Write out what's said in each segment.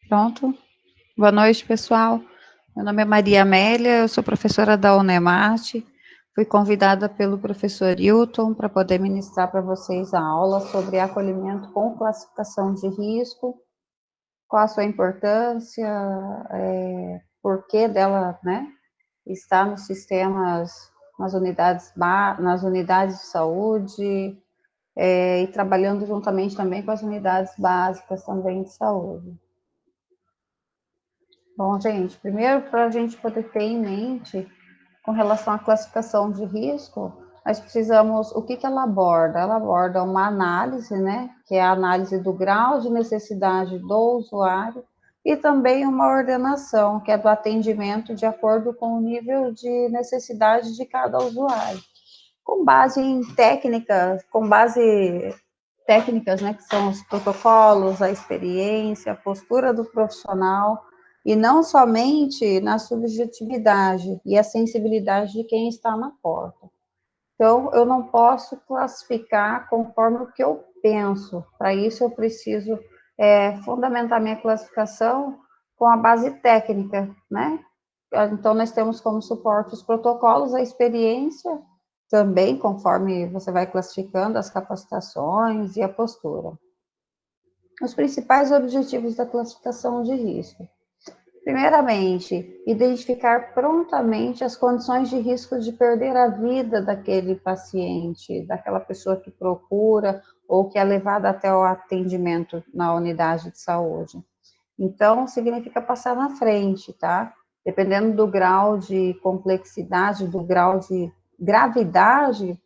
Pronto. Boa noite, pessoal. Meu nome é Maria Amélia, eu sou professora da Unemate. Fui convidada pelo professor Hilton para poder ministrar para vocês a aula sobre acolhimento com classificação de risco, qual a sua importância, por que dela, né, estar nos sistemas, nas unidades de saúde, e trabalhando juntamente também com as unidades básicas também de saúde. Bom, gente, primeiro, para a gente poder ter em mente, com relação à classificação de risco, nós precisamos, o que ela aborda? Ela aborda uma análise, né, que é a análise do grau de necessidade do usuário, e também uma ordenação, que é do atendimento de acordo com o nível de necessidade de cada usuário. Com base em técnicas, né, que são os protocolos, a experiência, a postura do profissional, e não somente na subjetividade e a sensibilidade de quem está na porta. Então, eu não posso classificar conforme o que eu penso. Para isso, eu preciso fundamentar minha classificação com a base técnica, né? Então, nós temos como suporte os protocolos, a experiência, também conforme você vai classificando as capacitações e a postura. Os principais objetivos da classificação de risco. Primeiramente, identificar prontamente as condições de risco de perder a vida daquele paciente, daquela pessoa que procura ou que é levada até o atendimento na unidade de saúde. Então, significa passar na frente, tá? Dependendo do grau de complexidade, do grau de gravidade,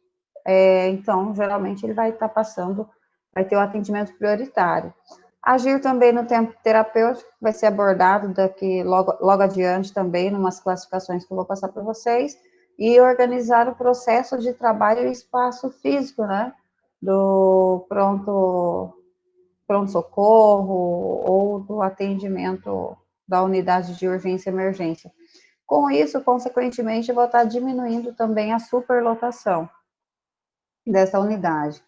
então, geralmente, ele vai estar passando, vai ter o atendimento prioritário. Agir também no tempo terapêutico, vai ser abordado daqui logo adiante também, numas classificações que eu vou passar para vocês, e organizar o processo de trabalho e espaço físico, né, do pronto-socorro ou do atendimento da unidade de urgência e emergência. Com isso, consequentemente, eu vou estar diminuindo também a superlotação dessa unidade.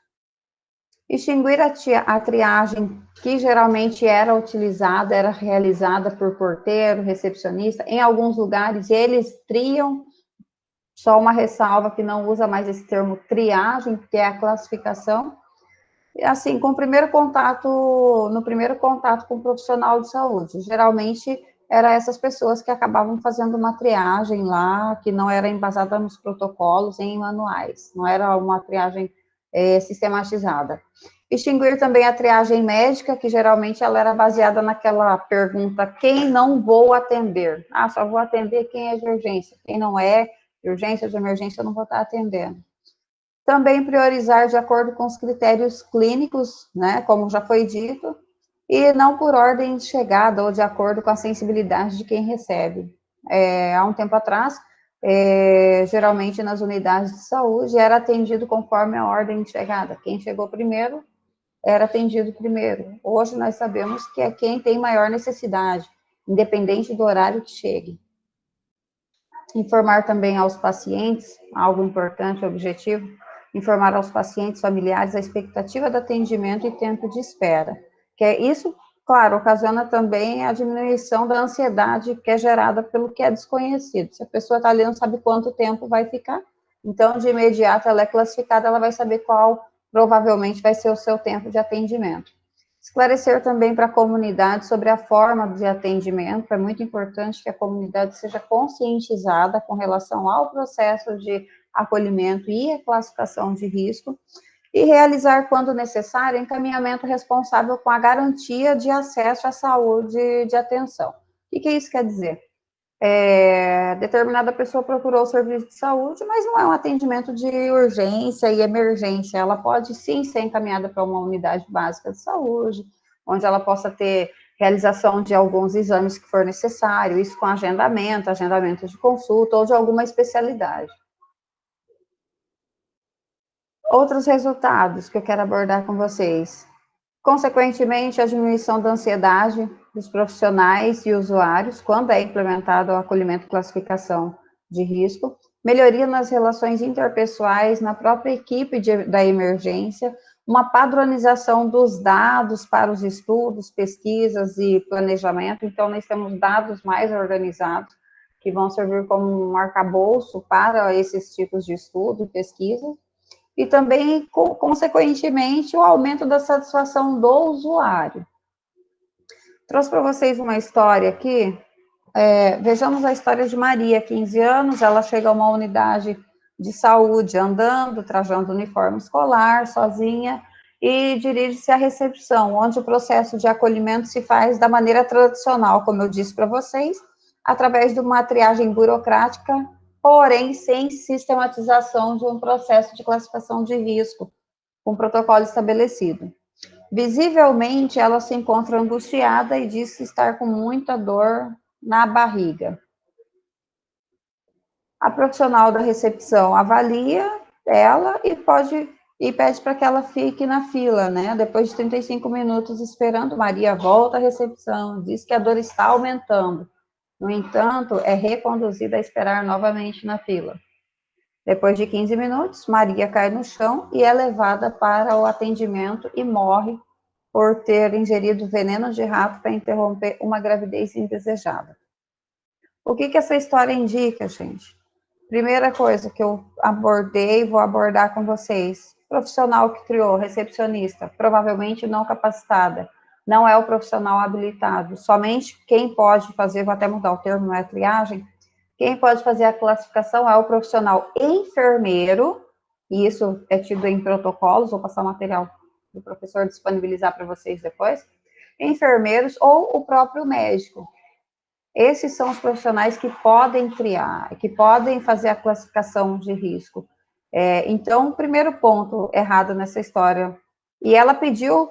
Extinguir a triagem que geralmente era utilizada, era realizada por porteiro, recepcionista. Em alguns lugares, eles triam, só uma ressalva que não usa mais esse termo triagem, que é a classificação. E assim, no primeiro contato com o profissional de saúde, geralmente eram essas pessoas que acabavam fazendo uma triagem lá, que não era embasada nos protocolos, em manuais, não era uma triagem sistematizada. Extinguir também a triagem médica, que geralmente ela era baseada naquela pergunta, quem não vou atender? Ah, só vou atender quem é de urgência, quem não é de urgência, de emergência, eu não vou estar atendendo. Também priorizar de acordo com os critérios clínicos, né, como já foi dito, e não por ordem de chegada ou de acordo com a sensibilidade de quem recebe. Há um tempo atrás, geralmente nas unidades de saúde, era atendido conforme a ordem de chegada. Quem chegou primeiro, era atendido primeiro. Hoje nós sabemos que é quem tem maior necessidade, independente do horário que chegue. Informar também aos pacientes, algo importante, objetivo, informar aos pacientes familiares a expectativa do atendimento e tempo de espera. Que é isso, claro, ocasiona também a diminuição da ansiedade que é gerada pelo que é desconhecido. Se a pessoa está ali, não sabe quanto tempo vai ficar, então, de imediato, ela é classificada, ela vai saber qual provavelmente vai ser o seu tempo de atendimento. Esclarecer também para a comunidade sobre a forma de atendimento, é muito importante que a comunidade seja conscientizada com relação ao processo de acolhimento e a classificação de risco, e realizar, quando necessário, encaminhamento responsável com a garantia de acesso à saúde de atenção. O que isso quer dizer? Determinada pessoa procurou o serviço de saúde, mas não é um atendimento de urgência e emergência, ela pode sim ser encaminhada para uma unidade básica de saúde, onde ela possa ter realização de alguns exames que for necessário, isso com agendamento de consulta ou de alguma especialidade. Outros resultados que eu quero abordar com vocês. Consequentemente, a diminuição da ansiedade dos profissionais e usuários, quando é implementado o acolhimento e classificação de risco, melhoria nas relações interpessoais, na própria equipe da emergência, uma padronização dos dados para os estudos, pesquisas e planejamento. Então, nós temos dados mais organizados, que vão servir como um arcabouço para esses tipos de estudo e pesquisa, e também, consequentemente, o aumento da satisfação do usuário. Trouxe para vocês uma história aqui. Vejamos a história de Maria, 15 anos, ela chega a uma unidade de saúde andando, trajando uniforme escolar, sozinha, e dirige-se à recepção, onde o processo de acolhimento se faz da maneira tradicional, como eu disse para vocês, através de uma triagem burocrática, porém sem sistematização de um processo de classificação de risco, com protocolo estabelecido. Visivelmente, ela se encontra angustiada e diz estar com muita dor na barriga. A profissional da recepção avalia ela e pede para que ela fique na fila, né? Depois de 35 minutos esperando, Maria volta à recepção, diz que a dor está aumentando. No entanto, é reconduzida a esperar novamente na fila. Depois de 15 minutos, Maria cai no chão e é levada para o atendimento e morre por ter ingerido veneno de rato para interromper uma gravidez indesejada. O que essa história indica, gente? Primeira coisa que eu abordei, vou abordar com vocês. Profissional que criou, recepcionista, provavelmente não capacitada, não é o profissional habilitado. Somente quem pode fazer, vou até mudar o termo, não é triagem, quem pode fazer a classificação é o profissional enfermeiro, e isso é tido em protocolos, vou passar o material do professor disponibilizar para vocês depois, enfermeiros ou o próprio médico. Esses são os profissionais que podem criar, que podem fazer a classificação de risco. Então, o primeiro ponto errado nessa história, e ela pediu,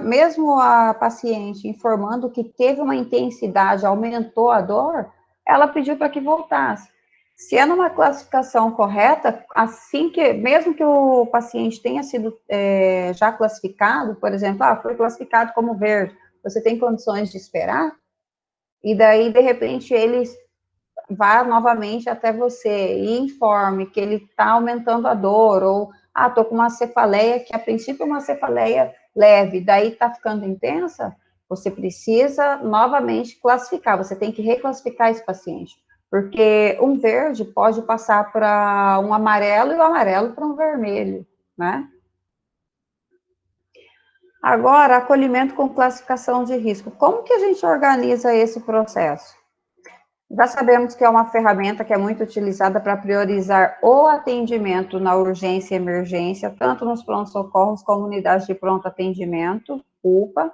mesmo a paciente informando que teve uma intensidade, aumentou a dor, ela pediu para que voltasse. Se é numa classificação correta, assim que, mesmo que o paciente tenha sido já classificado, por exemplo, foi classificado como verde, você tem condições de esperar, e daí, de repente, ele vá novamente até você e informe que ele está aumentando a dor, ou, estou com uma cefaleia, que a princípio é uma cefaleia leve, daí está ficando intensa, você precisa novamente classificar, você tem que reclassificar esse paciente, porque um verde pode passar para um amarelo e o amarelo para um vermelho, né? Agora, acolhimento com classificação de risco. Como que a gente organiza esse processo? Já sabemos que é uma ferramenta que é muito utilizada para priorizar o atendimento na urgência e emergência, tanto nos pronto-socorros como unidades de pronto atendimento, UPA.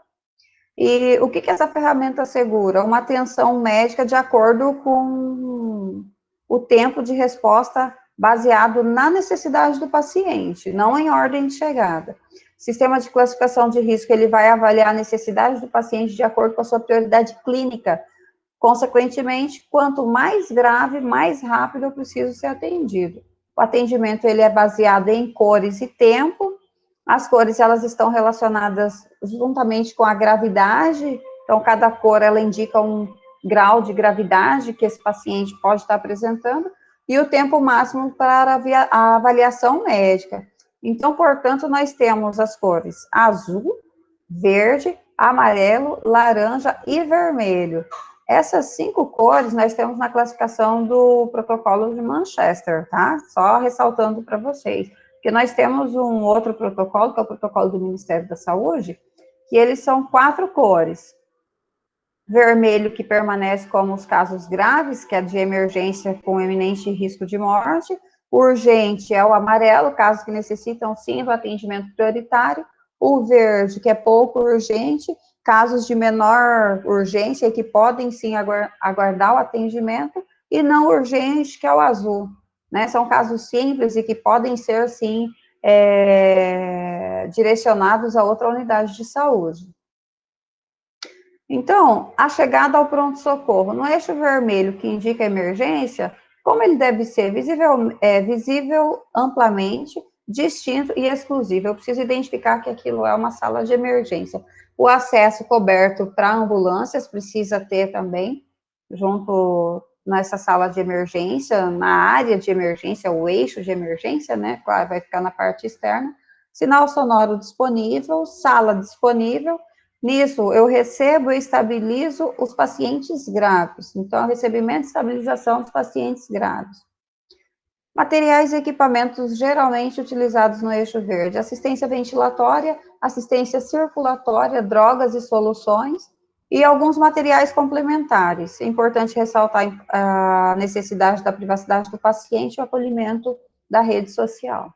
E o que essa ferramenta assegura? Uma atenção médica de acordo com o tempo de resposta baseado na necessidade do paciente, não em ordem de chegada. O sistema de classificação de risco, ele vai avaliar a necessidade do paciente de acordo com a sua prioridade clínica. Consequentemente, quanto mais grave, mais rápido eu preciso ser atendido. O atendimento, ele é baseado em cores e tempo. As cores, elas estão relacionadas juntamente com a gravidade. Então, cada cor, ela indica um grau de gravidade que esse paciente pode estar apresentando. E o tempo máximo para a avaliação médica. Então, portanto, nós temos as cores azul, verde, amarelo, laranja e vermelho. Essas 5 cores nós temos na classificação do protocolo de Manchester, tá? Só ressaltando para vocês. Porque nós temos um outro protocolo, que é o protocolo do Ministério da Saúde, que eles são 4 cores. Vermelho, que permanece como os casos graves, que é de emergência com eminente risco de morte. Urgente é o amarelo, casos que necessitam sim do atendimento prioritário. O verde, que é pouco urgente, casos de menor urgência que podem sim aguardar o atendimento, e não urgente, que é o azul, né? São casos simples e que podem ser, sim, direcionados a outra unidade de saúde. Então, a chegada ao pronto-socorro, no eixo vermelho que indica emergência, como ele deve ser visível amplamente, distinto e exclusivo. Eu preciso identificar que aquilo é uma sala de emergência. O acesso coberto para ambulâncias precisa ter também, junto nessa sala de emergência, na área de emergência, o eixo de emergência, né? Claro, vai ficar na parte externa. Sinal sonoro disponível, sala disponível. Nisso, eu recebo e estabilizo os pacientes graves. Então, recebimento e estabilização dos pacientes graves. Materiais e equipamentos geralmente utilizados no eixo verde: assistência ventilatória, assistência circulatória, drogas e soluções, e alguns materiais complementares. É importante ressaltar a necessidade da privacidade do paciente e o acolhimento da rede social.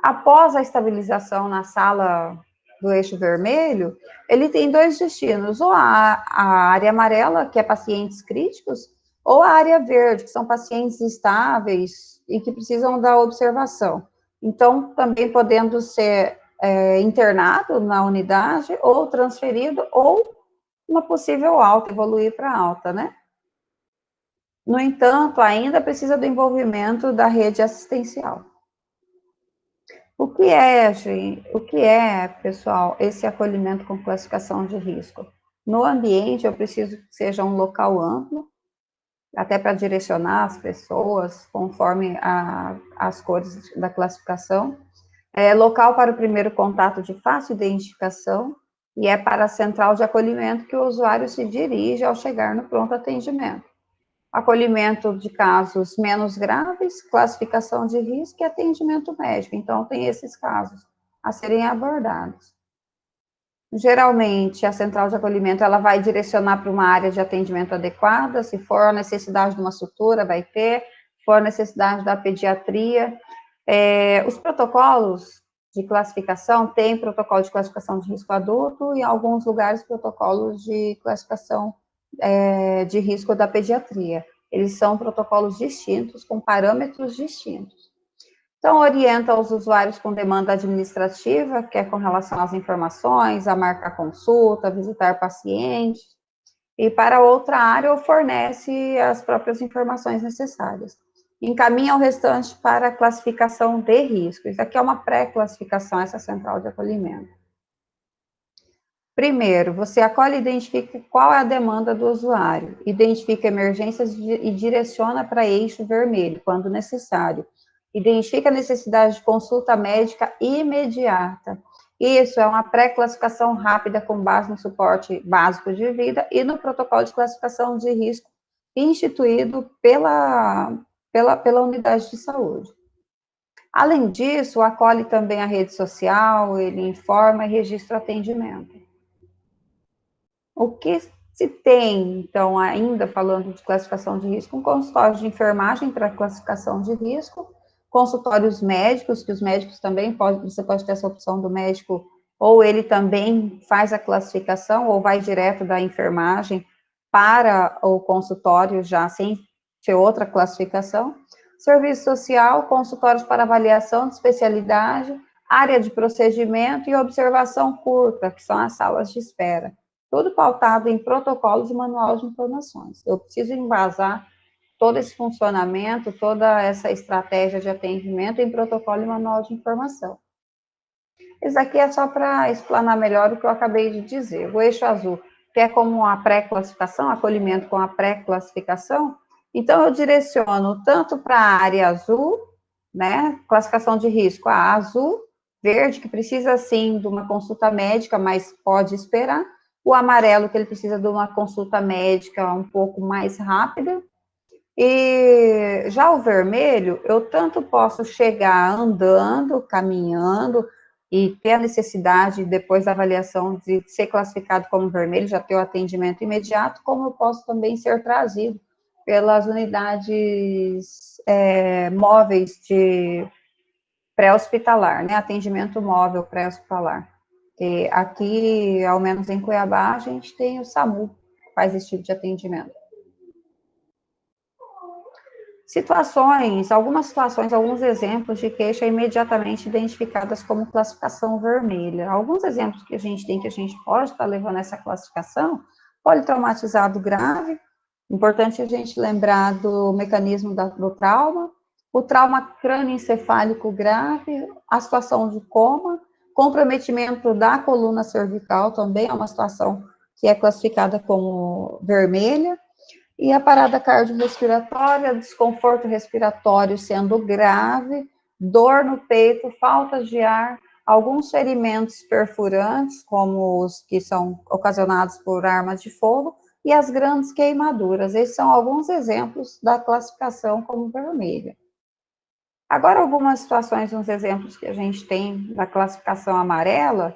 Após a estabilização na sala do eixo vermelho, ele tem dois destinos: ou a área amarela, que é pacientes críticos, ou a área verde, que são pacientes estáveis e que precisam da observação. Então, também podendo ser internado na unidade, ou transferido, ou uma possível alta, evoluir para alta, né? No entanto, ainda precisa do envolvimento da rede assistencial. O que é, pessoal, esse acolhimento com classificação de risco? No ambiente, eu preciso que seja um local amplo, até para direcionar as pessoas conforme as cores da classificação. Local para o primeiro contato de fácil identificação, e é para a central de acolhimento que o usuário se dirige ao chegar no pronto atendimento. Acolhimento de casos menos graves, classificação de risco e atendimento médico. Então, tem esses casos a serem abordados. Geralmente, a central de acolhimento, ela vai direcionar para uma área de atendimento adequada. Se for a necessidade de uma sutura, vai ter. Se for a necessidade da pediatria. Os protocolos de classificação, tem protocolo de classificação de risco adulto e, em alguns lugares, protocolos de classificação de risco da pediatria. Eles são protocolos distintos, com parâmetros distintos. Então, orienta os usuários com demanda administrativa, que é com relação às informações, a marcar consulta, visitar pacientes, e para outra área, fornece as próprias informações necessárias. Encaminha o restante para a classificação de risco. Isso aqui é uma pré-classificação, essa central de acolhimento. Primeiro, você acolhe e identifica qual é a demanda do usuário, identifica emergências e direciona para eixo vermelho, quando necessário. Identifica a necessidade de consulta médica imediata. Isso é uma pré-classificação rápida com base no suporte básico de vida e no protocolo de classificação de risco instituído pela unidade de saúde. Além disso, acolhe também a rede social, ele informa e registra o atendimento. O que se tem, então, ainda falando de classificação de risco, um consultório de enfermagem para classificação de risco, consultórios médicos, que os médicos também você pode ter essa opção do médico, ou ele também faz a classificação, ou vai direto da enfermagem para o consultório, já sem ter outra classificação. Serviço social, consultórios para avaliação de especialidade, área de procedimento e observação curta, que são as salas de espera. Tudo pautado em protocolos e manual de informações. Eu preciso embasar todo esse funcionamento, toda essa estratégia de atendimento em protocolo e manual de informação. Isso aqui é só para explanar melhor o que eu acabei de dizer. O eixo azul, que é como a pré-classificação, acolhimento com a pré-classificação, então eu direciono tanto para a área azul, né, classificação de risco, a azul, verde, que precisa sim de uma consulta médica, mas pode esperar, o amarelo, que ele precisa de uma consulta médica um pouco mais rápida, e já o vermelho, eu tanto posso chegar andando, caminhando, e ter a necessidade, depois da avaliação, de ser classificado como vermelho, já ter o atendimento imediato, como eu posso também ser trazido pelas unidades móveis de pré-hospitalar, né, atendimento móvel pré-hospitalar. E aqui, ao menos em Cuiabá, a gente tem o SAMU, que faz esse tipo de atendimento. Algumas situações, alguns exemplos de queixa imediatamente identificadas como classificação vermelha. Alguns exemplos que a gente tem, que a gente pode estar levando essa classificação: politraumatizado grave, importante a gente lembrar do mecanismo do trauma, o trauma crânioencefálico grave, a situação de coma, comprometimento da coluna cervical também é uma situação que é classificada como vermelha, e a parada cardiorrespiratória, desconforto respiratório sendo grave, dor no peito, falta de ar, alguns ferimentos perfurantes, como os que são ocasionados por arma de fogo, e as grandes queimaduras. Esses são alguns exemplos da classificação como vermelha. Agora, algumas situações, uns exemplos que a gente tem da classificação amarela,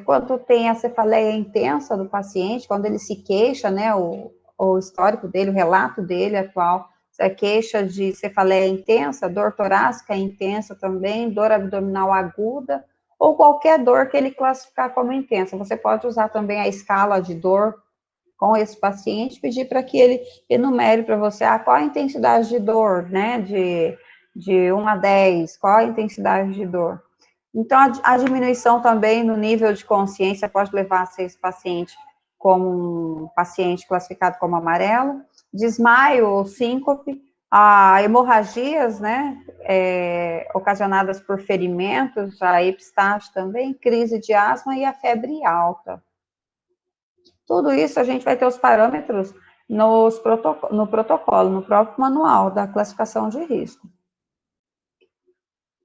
quando tem a cefaleia intensa do paciente, quando ele se queixa, né, o histórico dele, o relato dele atual, queixa de cefaleia intensa, dor torácica intensa também, dor abdominal aguda, ou qualquer dor que ele classificar como intensa. Você pode usar também a escala de dor com esse paciente, pedir para que ele enumere para você qual a intensidade de dor, né, de 1 a 10, qual a intensidade de dor. Então, a diminuição também no nível de consciência pode levar a ser esse paciente como um paciente classificado como amarelo, desmaio ou síncope, a hemorragias, né, ocasionadas por ferimentos, a epistaxe também, crise de asma e a febre alta. Tudo isso a gente vai ter os parâmetros no protocolo, no próprio manual da classificação de risco.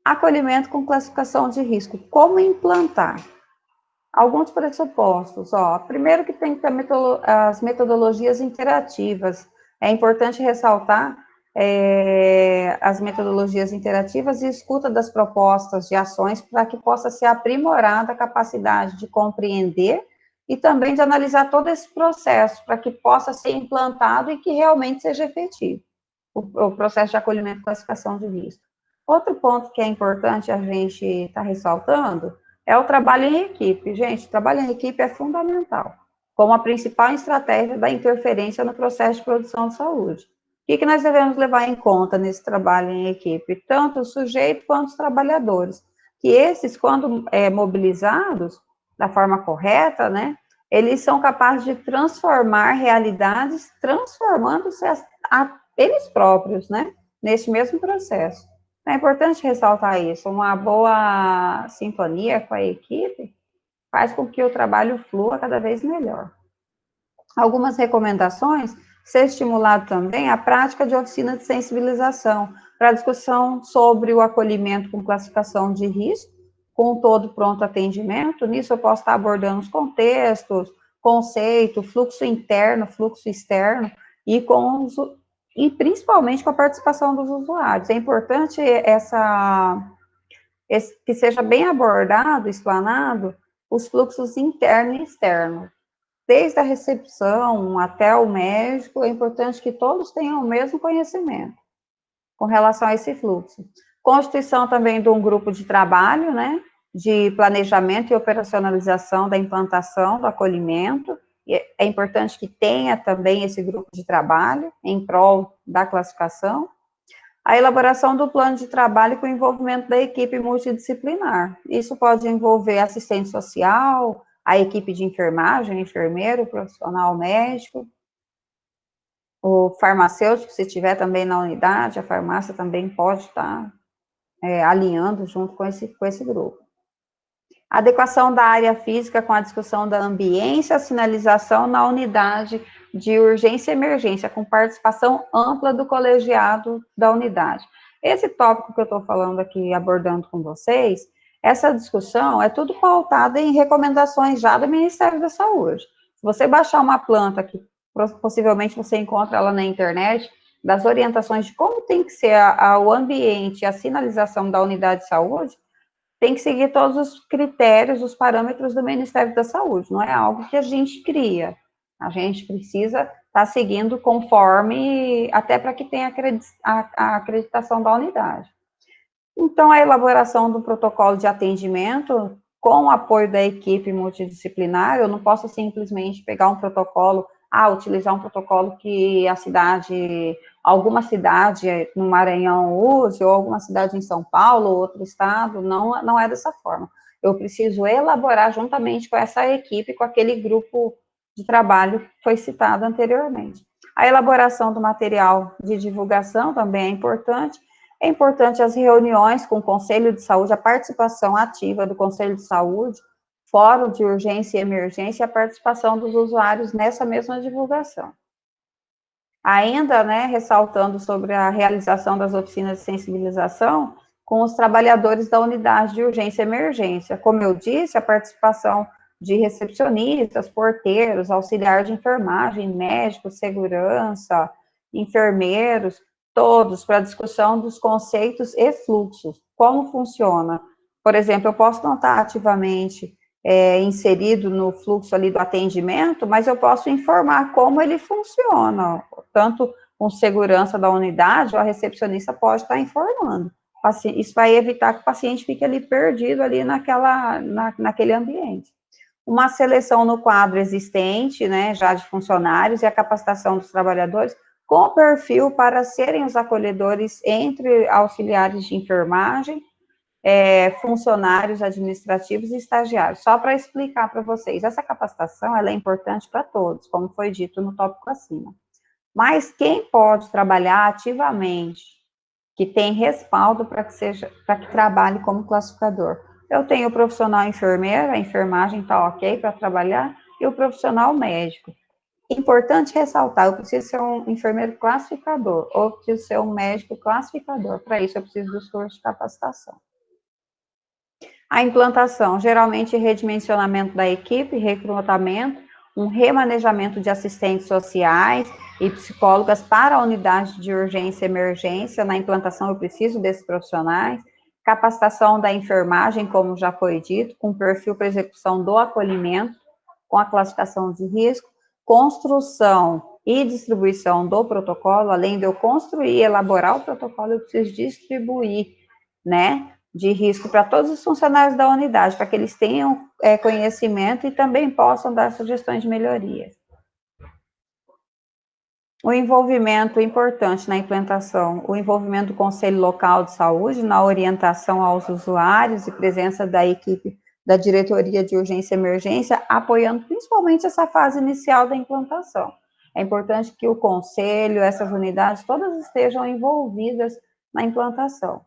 Acolhimento com classificação de risco. Como implantar? Alguns pressupostos. Primeiro que tem que ter as metodologias interativas. É importante ressaltar as metodologias interativas e escuta das propostas de ações para que possa ser aprimorada a capacidade de compreender e também de analisar todo esse processo para que possa ser implantado e que realmente seja efetivo o processo de acolhimento e classificação de risco. Outro ponto que é importante a gente estar ressaltando é o trabalho em equipe. Gente, o trabalho em equipe é fundamental, como a principal estratégia da interferência no processo de produção de saúde. O que nós devemos levar em conta nesse trabalho em equipe? Tanto o sujeito quanto os trabalhadores. Que esses, quando mobilizados da forma correta, né, eles são capazes de transformar realidades, transformando-se eles próprios, né, nesse mesmo processo. É importante ressaltar isso, uma boa sintonia com a equipe faz com que o trabalho flua cada vez melhor. Algumas recomendações, ser estimulado também a prática de oficina de sensibilização, para discussão sobre o acolhimento com classificação de risco, com todo pronto atendimento. Nisso eu posso estar abordando os contextos, conceito, fluxo interno, fluxo externo, e principalmente com a participação dos usuários. É importante que seja bem abordado, explanado, os fluxos interno e externo. Desde a recepção até o médico, é importante que todos tenham o mesmo conhecimento com relação a esse fluxo. Constituição também de um grupo de trabalho, né, de planejamento e operacionalização da implantação do acolhimento. É importante que tenha também esse grupo de trabalho em prol da classificação. A elaboração do plano de trabalho com o envolvimento da equipe multidisciplinar. Isso pode envolver assistente social, a equipe de enfermagem, enfermeiro, profissional médico, o farmacêutico, se tiver também na unidade, a farmácia também pode estar alinhando junto com esse grupo. Adequação da área física com a discussão da ambiência, a sinalização na unidade de urgência e emergência, com participação ampla do colegiado da unidade. Esse tópico que eu estou falando aqui, abordando com vocês, essa discussão é tudo pautada em recomendações já do Ministério da Saúde. Se você baixar uma planta, que possivelmente você encontra ela na internet, das orientações de como tem que ser o ambiente, a sinalização da unidade de saúde, tem que seguir todos os critérios, os parâmetros do Ministério da Saúde, não é algo que a gente cria. A gente precisa estar seguindo conforme, até para que tenha a acreditação da unidade. Então, a elaboração do protocolo de atendimento, com o apoio da equipe multidisciplinar, eu não posso simplesmente pegar um protocolo, utilizar um protocolo que alguma cidade no Maranhão use, ou alguma cidade em São Paulo, ou outro estado, não é dessa forma. Eu preciso elaborar juntamente com essa equipe, com aquele grupo de trabalho que foi citado anteriormente. A elaboração do material de divulgação também é importante. É importante as reuniões com o Conselho de Saúde, a participação ativa do Conselho de Saúde, fórum de urgência e emergência, e a participação dos usuários nessa mesma divulgação. Ainda, né, ressaltando sobre a realização das oficinas de sensibilização, com os trabalhadores da unidade de urgência e emergência. Como eu disse, a participação de recepcionistas, porteiros, auxiliar de enfermagem, médicos, segurança, enfermeiros, todos para discussão dos conceitos e fluxos. Como funciona? Por exemplo, eu posso não estar ativamente inserido no fluxo ali do atendimento, mas eu posso informar como ele funciona, tanto com segurança da unidade, a recepcionista pode estar informando. Isso vai evitar que o paciente fique ali perdido ali naquele ambiente. Uma seleção no quadro existente, né, já de funcionários, e a capacitação dos trabalhadores com perfil para serem os acolhedores entre auxiliares de enfermagem, funcionários administrativos e estagiários. Só para explicar para vocês, essa capacitação ela é importante para todos, como foi dito no tópico acima. Mas quem pode trabalhar ativamente, que tem respaldo para que trabalhe como classificador? Eu tenho o profissional enfermeiro, a enfermagem está ok para trabalhar, e o profissional médico. Importante ressaltar, eu preciso ser um enfermeiro classificador, ou preciso ser um médico classificador. Para isso, eu preciso dos cursos de capacitação. A implantação, geralmente redimensionamento da equipe, recrutamento, um remanejamento de assistentes sociais e psicólogas para a unidade de urgência e emergência. Na implantação, eu preciso desses profissionais. Capacitação da enfermagem, como já foi dito, com perfil para execução do acolhimento, com a classificação de risco. Construção e distribuição do protocolo, além de eu construir e elaborar o protocolo, eu preciso distribuir, né, de risco para todos os funcionários da unidade, para que eles tenham conhecimento e também possam dar sugestões de melhorias. O envolvimento importante na implantação, o envolvimento do Conselho Local de Saúde na orientação aos usuários e presença da equipe da Diretoria de Urgência e Emergência, apoiando principalmente essa fase inicial da implantação. É importante que o Conselho, essas unidades, todas estejam envolvidas na implantação.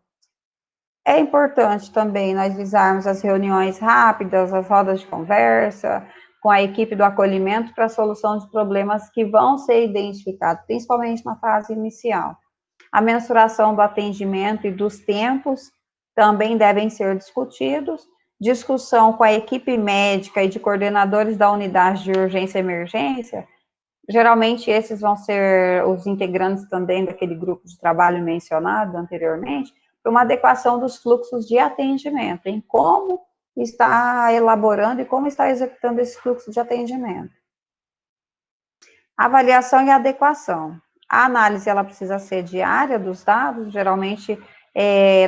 É importante também nós visarmos as reuniões rápidas, as rodas de conversa, com a equipe do acolhimento para a solução de problemas que vão ser identificados, principalmente na fase inicial. A mensuração do atendimento e dos tempos também devem ser discutidos. Discussão com a equipe médica e de coordenadores da unidade de urgência e emergência. Geralmente, esses vão ser os integrantes também daquele grupo de trabalho mencionado anteriormente, para uma adequação dos fluxos de atendimento, em como está elaborando e como está executando esse fluxo de atendimento. Avaliação e adequação. A análise, ela precisa ser diária dos dados, geralmente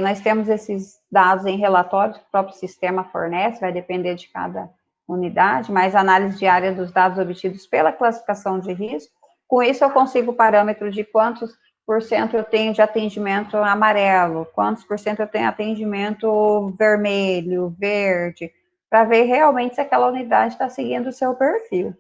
nós temos esses dados em relatórios que o próprio sistema fornece, vai depender de cada unidade, mas a análise diária dos dados obtidos pela classificação de risco. Com isso, eu consigo o parâmetro de quantos por cento eu tenho de atendimento amarelo, quantos por cento eu tenho atendimento vermelho, verde, para ver realmente se aquela unidade está seguindo o seu perfil.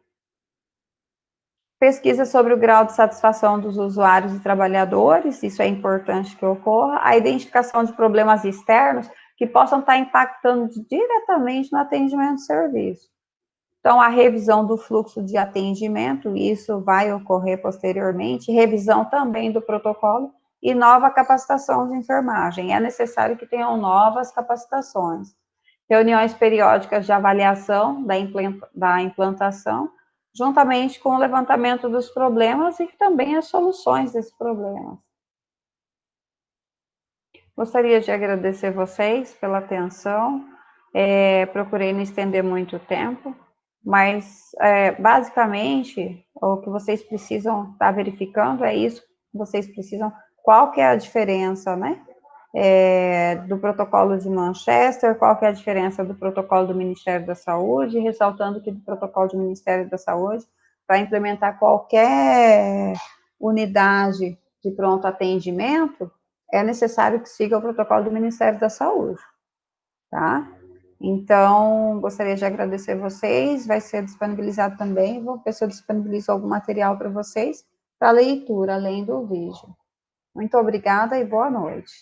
Pesquisa sobre o grau de satisfação dos usuários e trabalhadores, isso é importante que ocorra. A identificação de problemas externos que possam estar impactando diretamente no atendimento do serviço. Então, a revisão do fluxo de atendimento, isso vai ocorrer posteriormente, revisão também do protocolo e nova capacitação de enfermagem. É necessário que tenham novas capacitações. Reuniões periódicas de avaliação da implantação, juntamente com o levantamento dos problemas e também as soluções desses problemas. Gostaria de agradecer vocês pela atenção, procurei não estender muito tempo, mas basicamente o que vocês precisam estar verificando é isso, vocês precisam, qual que é a diferença, né, do protocolo de Manchester, qual que é a diferença do protocolo do Ministério da Saúde, ressaltando que do protocolo do Ministério da Saúde, para implementar qualquer unidade de pronto atendimento, é necessário que siga o protocolo do Ministério da Saúde, tá? Então, gostaria de agradecer vocês, vai ser disponibilizado também, vou ver se eu disponibilizo algum material para vocês, para leitura, além do vídeo. Muito obrigada e boa noite.